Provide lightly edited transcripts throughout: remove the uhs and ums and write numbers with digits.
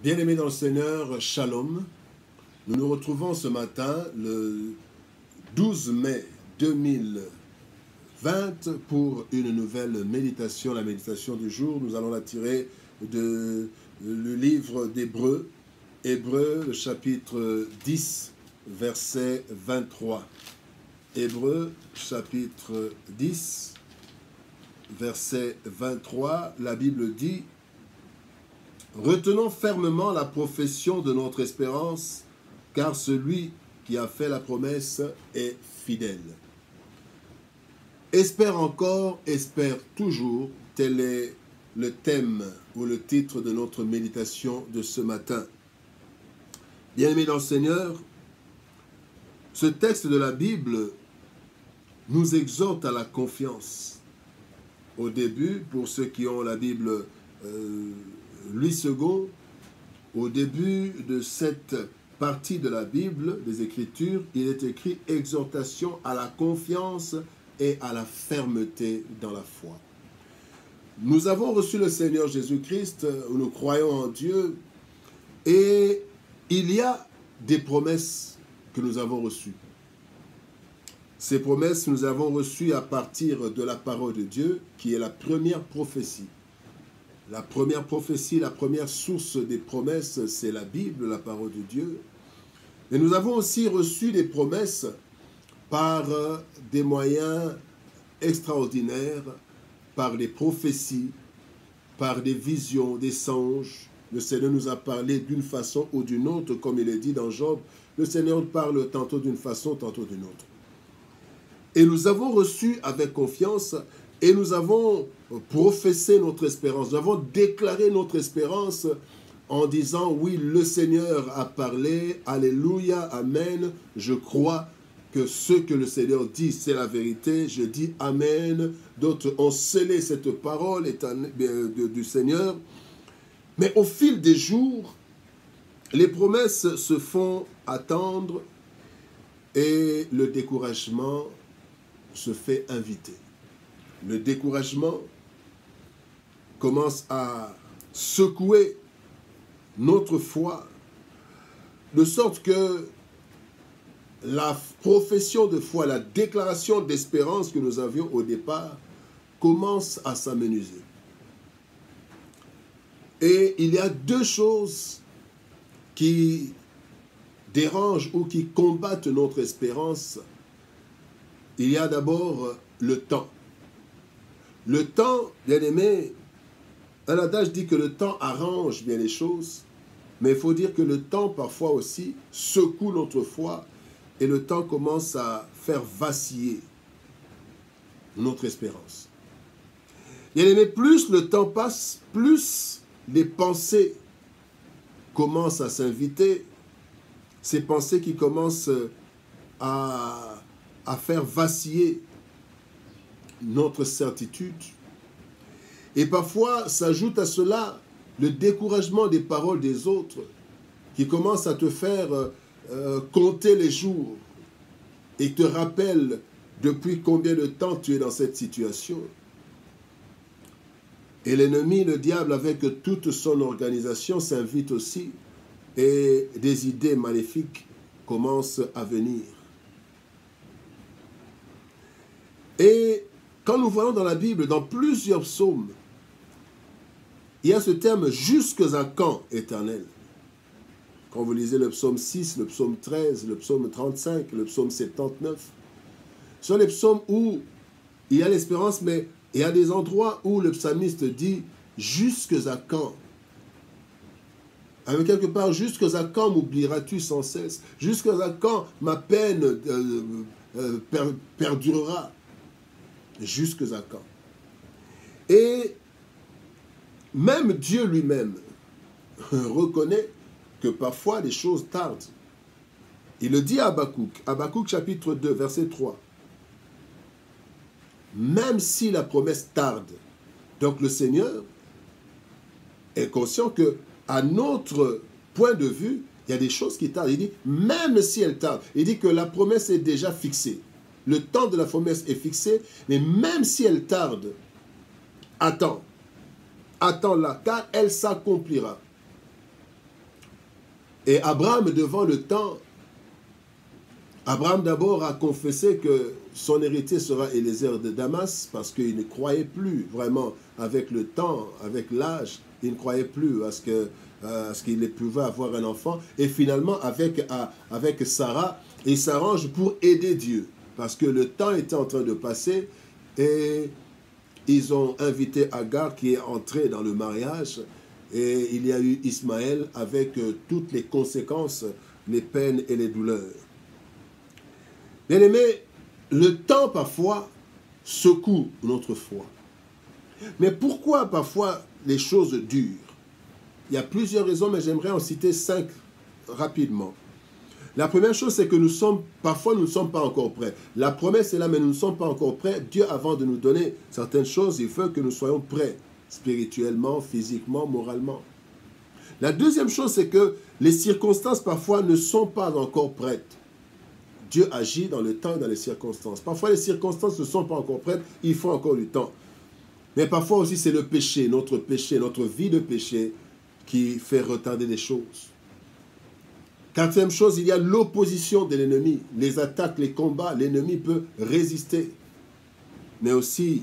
Bien-aimés dans le Seigneur, Shalom. Nous nous retrouvons ce matin, le 12 mai 2020, pour une nouvelle méditation, la méditation du jour. Nous allons la tirer du livre d'Hébreux, Hébreux, le chapitre 10, verset 23. Hébreux, chapitre 10, verset 23, la Bible dit: retenons fermement la profession de notre espérance, car celui qui a fait la promesse est fidèle. Espère encore, espère toujours, tel est le thème ou le titre de notre méditation de ce matin. Bien-aimés dans le Seigneur, ce texte de la Bible nous exhorte à la confiance. Au début, pour ceux qui ont la Bible Louis II, au début de cette partie de la Bible, des Écritures, il est écrit « Exhortation à la confiance et à la fermeté dans la foi ». Nous avons reçu le Seigneur Jésus-Christ, nous croyons en Dieu, et il y a des promesses que nous avons reçues. Ces promesses, nous avons reçues à partir de la parole de Dieu, qui est la première prophétie. La première prophétie, la première source des promesses, c'est la Bible, la parole de Dieu. Mais nous avons aussi reçu des promesses par des moyens extraordinaires, par des prophéties, par des visions, des songes. Le Seigneur nous a parlé d'une façon ou d'une autre, comme il est dit dans Job. Le Seigneur parle tantôt d'une façon, tantôt d'une autre. Et nous avons reçu avec confiance et nous avons professé notre espérance. Nous avons déclaré notre espérance en disant « Oui, le Seigneur a parlé, Alléluia, Amen. Je crois que ce que le Seigneur dit, c'est la vérité. Je dis Amen. » D'autres ont scellé cette parole du Seigneur. Mais au fil des jours, les promesses se font attendre et le découragement se fait inviter. Le découragement commence à secouer notre foi, de sorte que la profession de foi, la déclaration d'espérance que nous avions au départ, commence à s'amenuiser. Et il y a deux choses qui dérangent ou qui combattent notre espérance. Il y a d'abord le temps. Le temps, bien aimé, un adage dit que le temps arrange bien les choses, mais il faut dire que le temps parfois aussi secoue notre foi et le temps commence à faire vaciller notre espérance. Bien aimé, plus le temps passe, plus les pensées commencent à s'inviter, ces pensées qui commencent à faire vaciller notre certitude. Et parfois, s'ajoute à cela le découragement des paroles des autres qui commencent à te faire compter les jours et te rappellent depuis combien de temps tu es dans cette situation. Et l'ennemi, le diable, avec toute son organisation, s'invite aussi et des idées maléfiques commencent à venir. Et quand nous voyons dans la Bible, dans plusieurs psaumes, il y a ce terme « jusque à quand, Éternel ?» Quand vous lisez le psaume 6, le psaume 13, le psaume 35, le psaume 79, ce sont les psaumes où il y a l'espérance, mais il y a des endroits où le psalmiste dit « jusque à quand ?» Avec quelque part, « jusque à quand m'oublieras-tu sans cesse ?»« Jusque à quand ma peine perdurera ?» Jusque à quand? Et même Dieu lui-même reconnaît que parfois les choses tardent. Il le dit à Habakkuk, Habakkuk chapitre 2, verset 3. Même si la promesse tarde, donc le Seigneur est conscient que, à notre point de vue, il y a des choses qui tardent. Il dit, même si elles tardent, il dit que la promesse est déjà fixée. Le temps de la promesse est fixé, mais même si elle tarde, attends-la, car elle s'accomplira. Et Abraham, devant le temps, Abraham d'abord a confessé que son héritier sera Éléazar de Damas parce qu'il ne croyait plus vraiment avec le temps, avec l'âge, il ne croyait plus à ce qu'il pouvait avoir un enfant. Et finalement, avec Sarah, il s'arrange pour aider Dieu parce que le temps était en train de passer et ils ont invité Agar qui est entrée dans le mariage et il y a eu Ismaël avec toutes les conséquences, les peines et les douleurs. Bien-aimés, le temps parfois secoue notre foi. Mais pourquoi parfois les choses durent? Il y a plusieurs raisons, mais j'aimerais en citer 5 rapidement. La première chose, c'est que parfois nous ne sommes pas encore prêts. La promesse est là, mais nous ne sommes pas encore prêts. Dieu, avant de nous donner certaines choses, il veut que nous soyons prêts, spirituellement, physiquement, moralement. La deuxième chose, c'est que les circonstances parfois ne sont pas encore prêtes. Dieu agit dans le temps et dans les circonstances. Parfois, les circonstances ne sont pas encore prêtes, il faut encore du temps. Mais parfois aussi, c'est le péché, notre vie de péché, qui fait retarder les choses. Quatrième chose, il y a l'opposition de l'ennemi. Les attaques, les combats, l'ennemi peut résister. Mais aussi,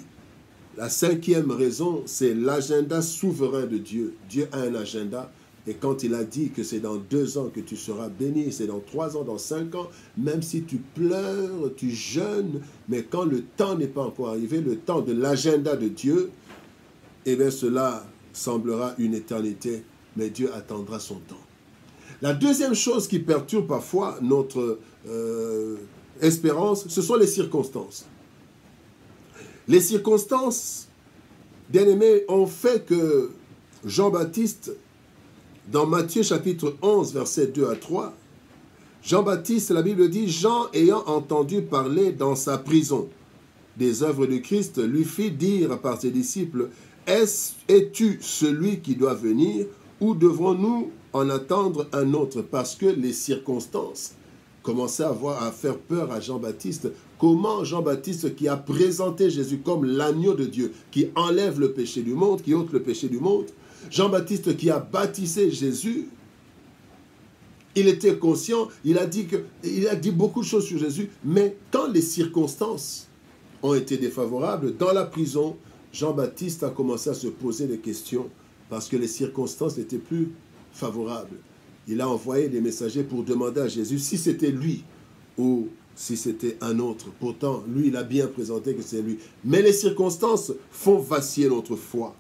la cinquième raison, c'est l'agenda souverain de Dieu. Dieu a un agenda. Et quand il a dit que c'est dans 2 ans que tu seras béni, c'est dans 3 ans, dans 5 ans, même si tu pleures, tu jeûnes, mais quand le temps n'est pas encore arrivé, le temps de l'agenda de Dieu, eh bien cela semblera une éternité, mais Dieu attendra son temps. La deuxième chose qui perturbe parfois notre espérance, ce sont les circonstances. Les circonstances, bien aimés, ont fait que Jean-Baptiste, dans Matthieu chapitre 11, versets 2 à 3, Jean-Baptiste, la Bible dit, Jean ayant entendu parler dans sa prison des œuvres de Christ, lui fit dire par ses disciples, es-tu celui qui doit venir ou devrons-nous en attendre un autre? Parce que les circonstances commençaient à faire peur à Jean-Baptiste. Comment Jean-Baptiste, qui a présenté Jésus comme l'agneau de Dieu, qui enlève le péché du monde, qui ôte le péché du monde, Jean-Baptiste qui a baptisé Jésus, il était conscient, il a dit beaucoup de choses sur Jésus, mais quand les circonstances ont été défavorables, dans la prison, Jean-Baptiste a commencé à se poser des questions parce que les circonstances n'étaient plus favorables. Il a envoyé des messagers pour demander à Jésus si c'était lui ou si c'était un autre. Pourtant, lui, il a bien présenté que c'est lui. Mais les circonstances font vaciller notre foi.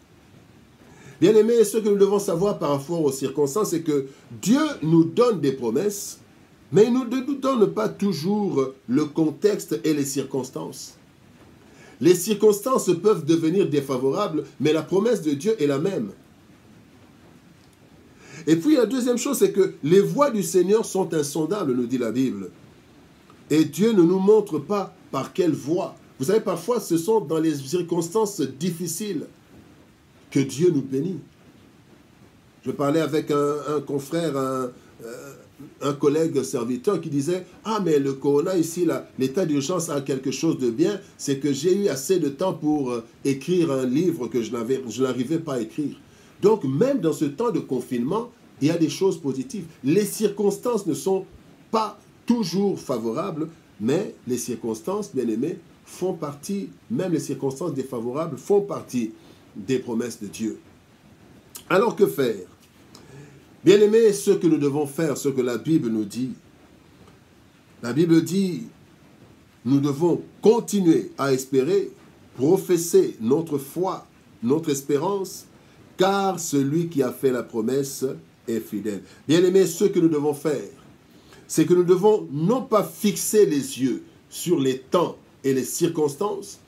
Bien-aimés, ce que nous devons savoir par rapport aux circonstances, c'est que Dieu nous donne des promesses, mais il ne nous donne pas toujours le contexte et les circonstances. Les circonstances peuvent devenir défavorables, mais la promesse de Dieu est la même. Et puis la deuxième chose, c'est que les voies du Seigneur sont insondables, nous dit la Bible. Et Dieu ne nous montre pas par quelle voie. Vous savez, parfois, ce sont dans les circonstances difficiles que Dieu nous bénit. Je parlais avec un confrère, un collègue serviteur qui disait « Ah, mais le corona ici, l'état d'urgence a quelque chose de bien, c'est que j'ai eu assez de temps pour écrire un livre que je n'arrivais pas à écrire. » Donc, même dans ce temps de confinement, il y a des choses positives. Les circonstances ne sont pas toujours favorables, mais les circonstances, bien aimées, font partie, même les circonstances défavorables font partie des promesses de Dieu. Alors que faire? Bien aimé, ce que nous devons faire, ce que la Bible nous dit. La Bible dit, nous devons continuer à espérer, professer notre foi, notre espérance, car celui qui a fait la promesse est fidèle. Bien aimé, ce que nous devons faire, c'est que nous devons non pas fixer les yeux sur les temps et les circonstances,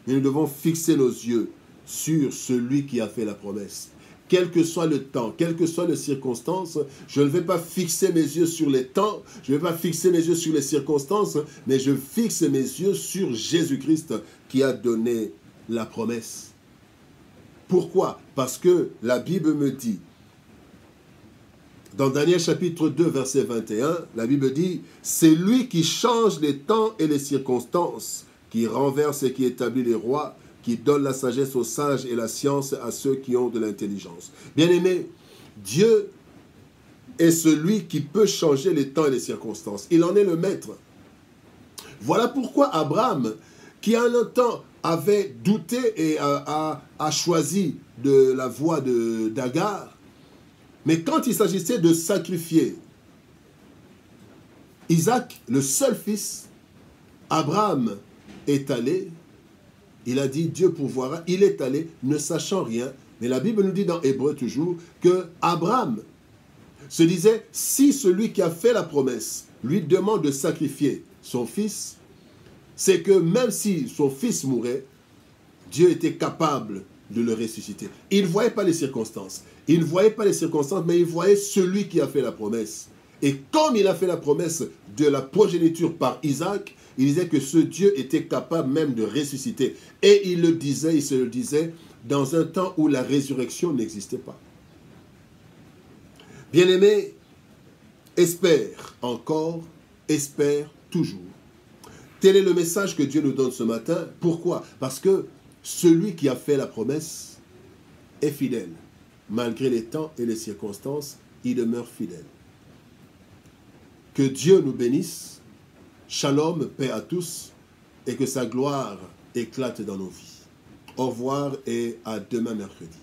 mais nous devons fixer nos yeux sur celui qui a fait la promesse. Quel que soit le temps, quelles que soient les circonstances, je ne vais pas fixer mes yeux sur les temps, je ne vais pas fixer mes yeux sur les circonstances, mais je fixe mes yeux sur Jésus-Christ qui a donné la promesse. Pourquoi? Parce que la Bible me dit, dans Daniel chapitre 2, verset 21, la Bible dit, « C'est lui qui change les temps et les circonstances, qui renverse et qui établit les rois, qui donne la sagesse aux sages et la science à ceux qui ont de l'intelligence. » Bien-aimés, Dieu est celui qui peut changer les temps et les circonstances. Il en est le maître. Voilà pourquoi Abraham, qui en un temps avait douté et a choisi de la voie d'Agar, mais quand il s'agissait de sacrifier Isaac, le seul fils, Abraham est allé, il a dit Dieu pourvoira, il est allé ne sachant rien, mais la Bible nous dit dans Hébreux toujours que Abraham se disait, si celui qui a fait la promesse lui demande de sacrifier son fils, c'est que même si son fils mourait, Dieu était capable de le ressusciter. Il ne voyait pas les circonstances. Il ne voyait pas les circonstances, mais il voyait celui qui a fait la promesse. Et comme il a fait la promesse de la progéniture par Isaac, il disait que ce Dieu était capable même de ressusciter. Et il se le disait dans un temps où la résurrection n'existait pas. Bien-aimé, espère encore, espère toujours. Tel est le message que Dieu nous donne ce matin. Pourquoi? Parce que celui qui a fait la promesse est fidèle. Malgré les temps et les circonstances, il demeure fidèle. Que Dieu nous bénisse. Shalom, paix à tous, et que sa gloire éclate dans nos vies. Au revoir et à demain mercredi.